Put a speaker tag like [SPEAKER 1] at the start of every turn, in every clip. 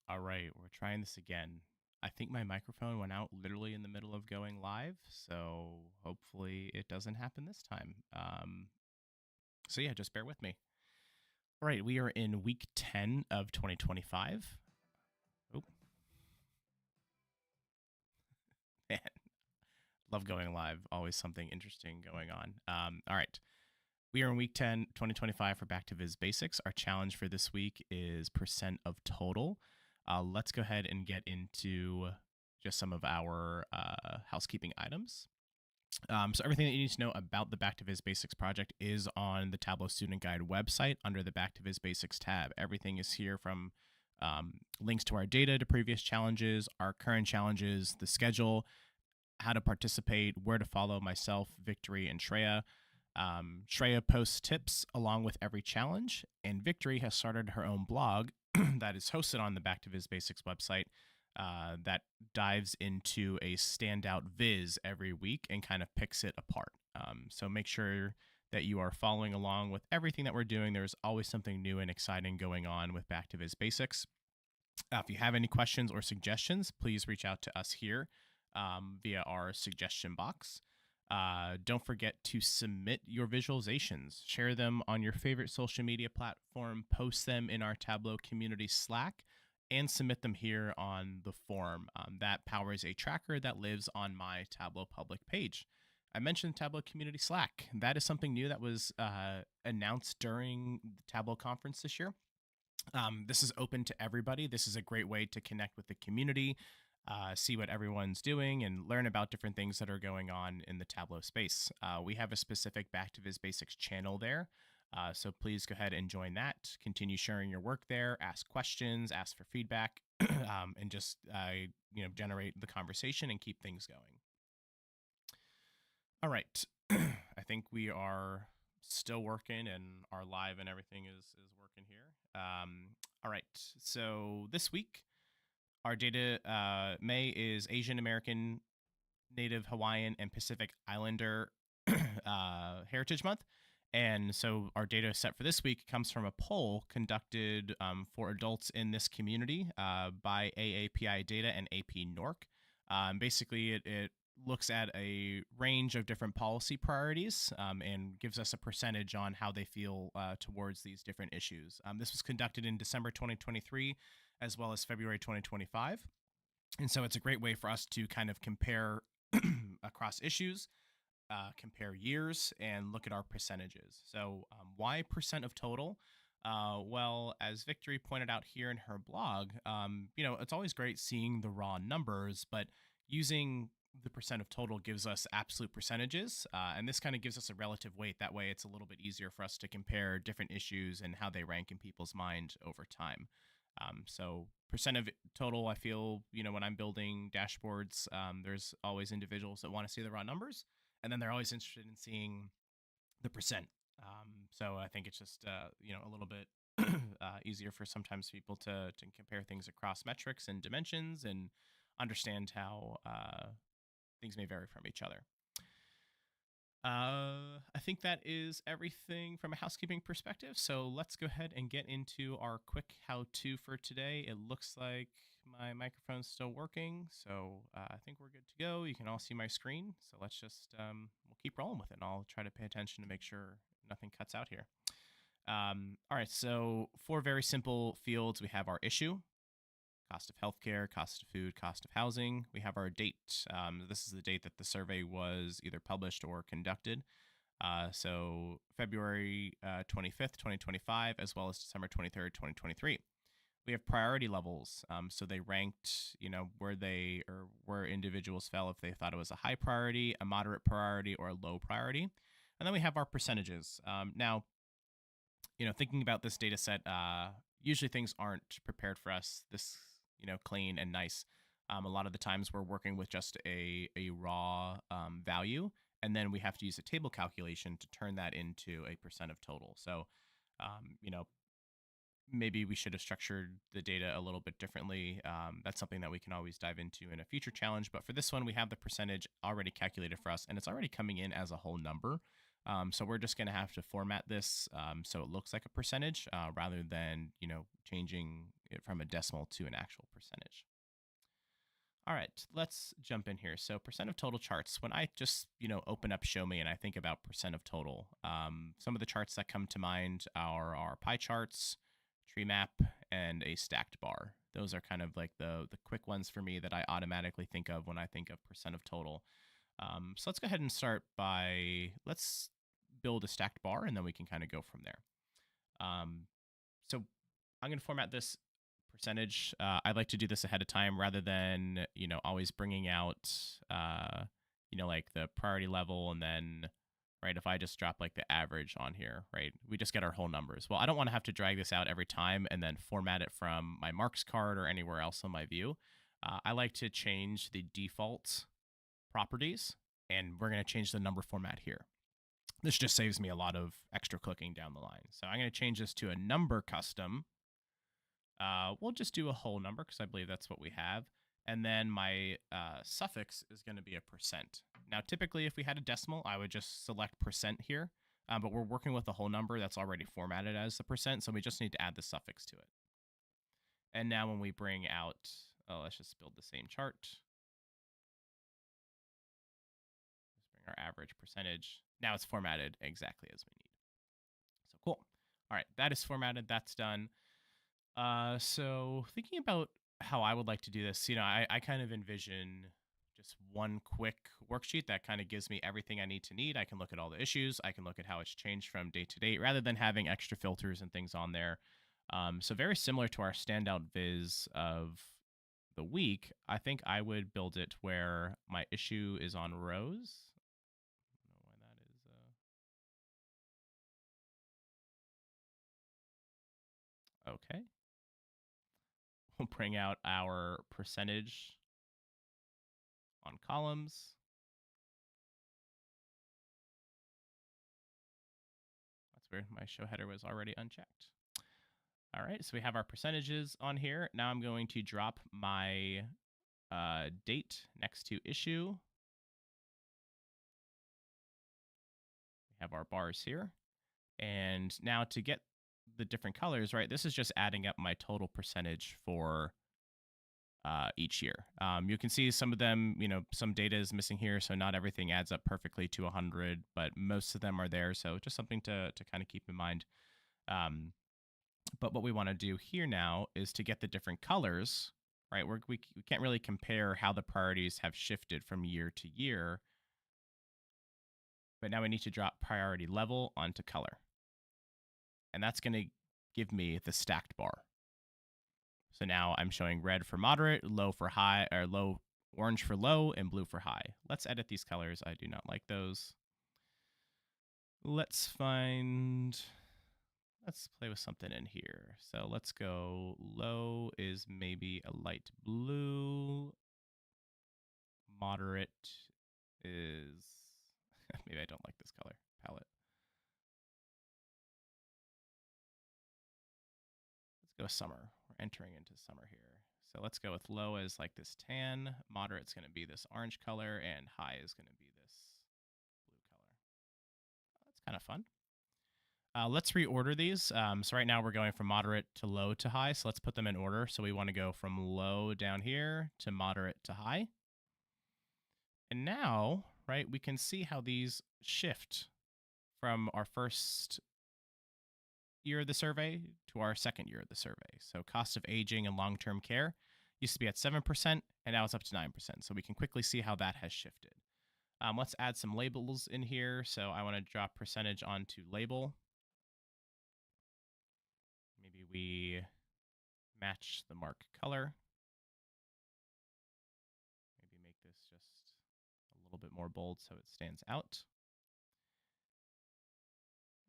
[SPEAKER 1] All right, we're trying this again. I think my microphone went out literally in the middle of going live, so hopefully it doesn't happen this time. So yeah, just bear with me. All right, we are in week 10 of 2025. Oh, man, love going live. Always something interesting going on. All right, we are in week 10, 2025 for Back to Viz Basics. Our challenge for this week is percent of total. Let's go ahead and get into just some of our housekeeping items. So everything that you need to know about the Back to Viz Basics project is on the Tableau Student Guide website under the Back to Viz Basics tab. Everything is here from links to our data to previous challenges, our current challenges, the schedule, how to participate, where to follow myself, Victory, and Shreya. Shreya posts tips along with every challenge, and Victory has started her own blog that is hosted on the Back to Viz Basics website that dives into a standout viz every week and kind of picks it apart. So make sure that you are following along with everything that we're doing. There's always something new and exciting going on with Back to Viz Basics. If you have any questions or suggestions, please reach out to us here via our suggestion box. Don't forget to submit your visualizations. Share them on your favorite social media platform, post them in our Tableau community Slack, and submit them here on the forum. That powers a tracker that lives on my Tableau public page. I mentioned Tableau community Slack. That is something new that was announced during the Tableau conference this year. This is open to everybody. This is a great way to connect with the community, see what everyone's doing, and learn about different things that are going on in the Tableau space. We have a specific Back to Viz Basics channel there, so please go ahead and join that. Continue sharing your work there, ask questions, ask for feedback, and just generate the conversation and keep things going. All right, I think we are still working and are live and everything is working here. All right, so this week, our data, May is Asian American, Native Hawaiian, and Pacific Islander Heritage Month. And so our data set for this week comes from a poll conducted for adults in this community by AAPI Data and AP NORC. Basically, it looks at a range of different policy priorities and gives us a percentage on how they feel towards these different issues. This was conducted in December 2023 as well as February 2025. And so it's a great way for us to kind of compare across issues, compare years, and look at our percentages. So why percent of total? Well, as Victory pointed out here in her blog, it's always great seeing the raw numbers, but using the percent of total gives us absolute percentages, and this kind of gives us a relative weight. That way it's a little bit easier for us to compare different issues and how they rank in people's mind over time. So percent of total, I feel, when I'm building dashboards, there's always individuals that want to see the raw numbers, and then they're always interested in seeing the percent. So I think it's just, a little bit easier for sometimes people to compare things across metrics and dimensions and understand how things may vary from each other. I think that is everything from a housekeeping perspective. So let's go ahead and get into our quick how-to for today. It looks like my microphone's still working, so I think we're good to go. You can all see my screen. So let's just, we'll keep rolling with it, and I'll try to pay attention to make sure nothing cuts out here. All right, so 4 very simple fields. We have our issue, cost of healthcare, cost of food, cost of housing. We have our date. This is the date that the survey was either published or conducted. So February 25th, 2025, as well as December 23rd, 2023. We have priority levels. So they ranked, where individuals fell, if they thought it was a high priority, a moderate priority, or a low priority. And then we have our percentages. Now, thinking about this data set, usually things aren't prepared for us this clean and nice. A lot of the times we're working with just a raw value, and then we have to use a table calculation to turn that into a percent of total. So, maybe we should have structured the data a little bit differently. That's something that we can always dive into in a future challenge. But for this one, we have the percentage already calculated for us, and it's already coming in as a whole number. So we're just going to have to format this so it looks like a percentage rather than, changing it from a decimal to an actual percentage. All right, let's jump in here. So percent of total charts, when I just, open up Show Me and I think about percent of total, some of the charts that come to mind are our pie charts, tree map, and a stacked bar. Those are kind of like the quick ones for me that I automatically think of when I think of percent of total. So let's go ahead and start by, let's build a stacked bar and then we can kind of go from there. So I'm going to format this percentage. I like to do this ahead of time rather than, always bringing out, like the priority level and then, right, if I just drop like the average on here, right, we just get our whole numbers. Well, I don't want to have to drag this out every time and then format it from my marks card or anywhere else on my view. I like to change the default properties, and we're going to change the number format here. This just saves me a lot of extra clicking down the line. So I'm going to change this to a number custom. We'll just do a whole number because I believe that's what we have. And then my suffix is going to be a percent. Now, typically, if we had a decimal, I would just select percent here. But we're working with a whole number that's already formatted as the percent, so we just need to add the suffix to it. And now when we bring out, let's just build the same chart. Let's bring our average percentage. Now it's formatted exactly as we need. So cool. All right, that is formatted. That's done. So thinking about how I would like to do this, I kind of envision just one quick worksheet that kind of gives me everything I need. I can look at all the issues. I can look at how it's changed from date to date rather than having extra filters and things on there. So very similar to our standout viz of the week, I think I would build it where my issue is on rows. I don't know why that is. Okay. We'll bring out our percentage on columns. That's weird. My show header was already unchecked. All right, so we have our percentages on here. Now I'm going to drop my date next to issue. We have our bars here. And now to get the different colors, right, this is just adding up my total percentage for each year. You can see some of them, some data is missing here, so not everything adds up perfectly to 100, but most of them are there, so just something to kind of keep in mind. But what we want to do here now is to get the different colors, right? We can't really compare how the priorities have shifted from year to year, but now we need to drop priority level onto color. And that's going to give me the stacked bar. So now I'm showing red for moderate, low for high, or low, orange for low, and blue for high. Let's edit these colors. I do not like those. Let's play with something in here. So let's go low is maybe a light blue. Moderate is, maybe I don't like this color palette. Let's go summer. We're entering into summer here. So let's go with low as like this tan, moderate's going to be this orange color, and high is going to be this blue color. That's kind of fun. Let's reorder these. So right now we're going from moderate to low to high. So let's put them in order. So we want to go from low down here to moderate to high. And now, right, we can see how these shift from our first year of the survey to our second year of the survey. So cost of aging and long-term care used to be at 7%, and now it's up to 9%. So we can quickly see how that has shifted. Let's add some labels in here. So I want to drop percentage onto label. Maybe we match the mark color. Maybe make this just a little bit more bold so it stands out.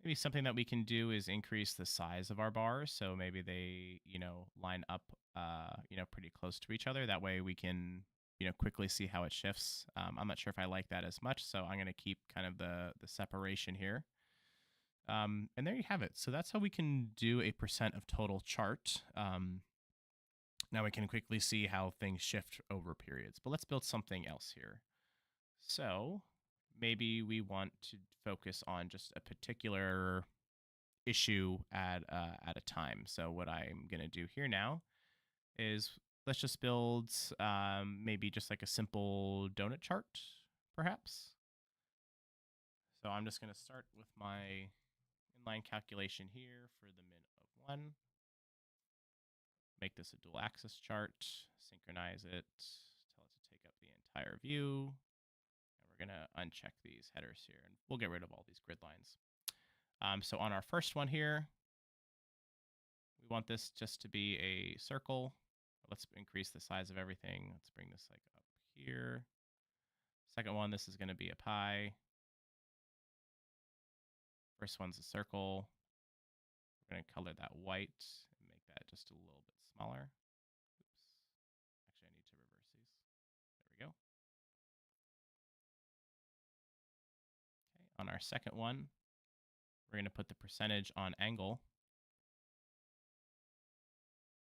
[SPEAKER 1] Maybe something that we can do is increase the size of our bars. So maybe they, line up, pretty close to each other. That way we can, quickly see how it shifts. I'm not sure if I like that as much, so I'm going to keep kind of the separation here. And there you have it. So that's how we can do a percent of total chart. Now we can quickly see how things shift over periods. But let's build something else here. So maybe we want to focus on just a particular issue at a time. So what I'm going to do here now is let's just build maybe just like a simple donut chart, perhaps. So I'm just going to start with my inline calculation here for the min of 1. Make this a dual axis chart, synchronize it, tell it to take up the entire view. And we're going to uncheck these headers here, and we'll get rid of all these grid lines. So on our first one here, we want this just to be a circle. Let's increase the size of everything. Let's bring this like up here. Second one, this is going to be a pie. First one's a circle. We're going to color that white and make that just a little bit smaller. Oops. Actually, I need to reverse these. There we go. Okay, on our second one, we're going to put the percentage on angle.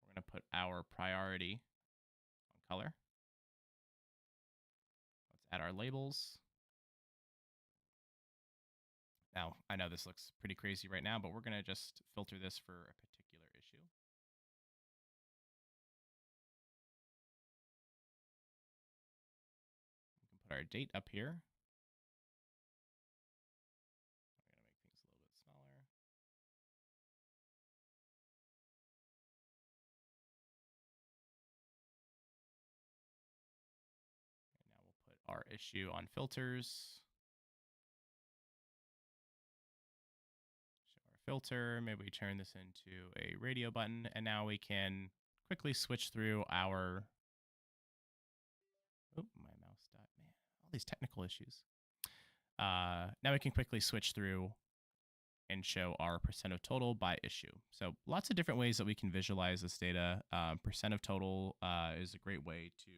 [SPEAKER 1] We're going to put our priority on color. Let's add our labels. Now, I know this looks pretty crazy right now, but we're going to just filter this for a particular issue. We can put our date up here. We're going to make things a little bit smaller. And now we'll put our issue on filters. Filter, maybe we turn this into a radio button, and now we can quickly switch through our, oh, my mouse died, man, all these technical issues. Now we can quickly switch through and show our percent of total by issue. So lots of different ways that we can visualize this data. Percent of total is a great way to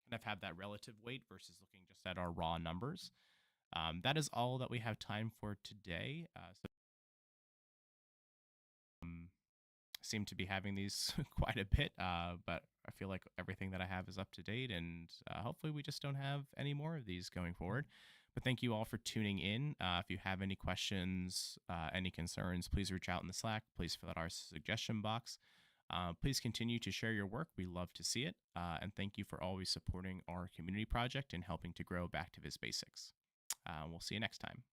[SPEAKER 1] kind of have that relative weight versus looking just at our raw numbers. That is all that we have time for today. Seem to be having these quite a bit, but I feel like everything that I have is up to date, and hopefully we just don't have any more of these going forward. But thank you all for tuning in. If you have any questions, any concerns, please reach out in the Slack. Please fill out our suggestion box. Please continue to share your work. We love to see it. And thank you for always supporting our community project and helping to grow Back to Viz Basics. We'll see you next time.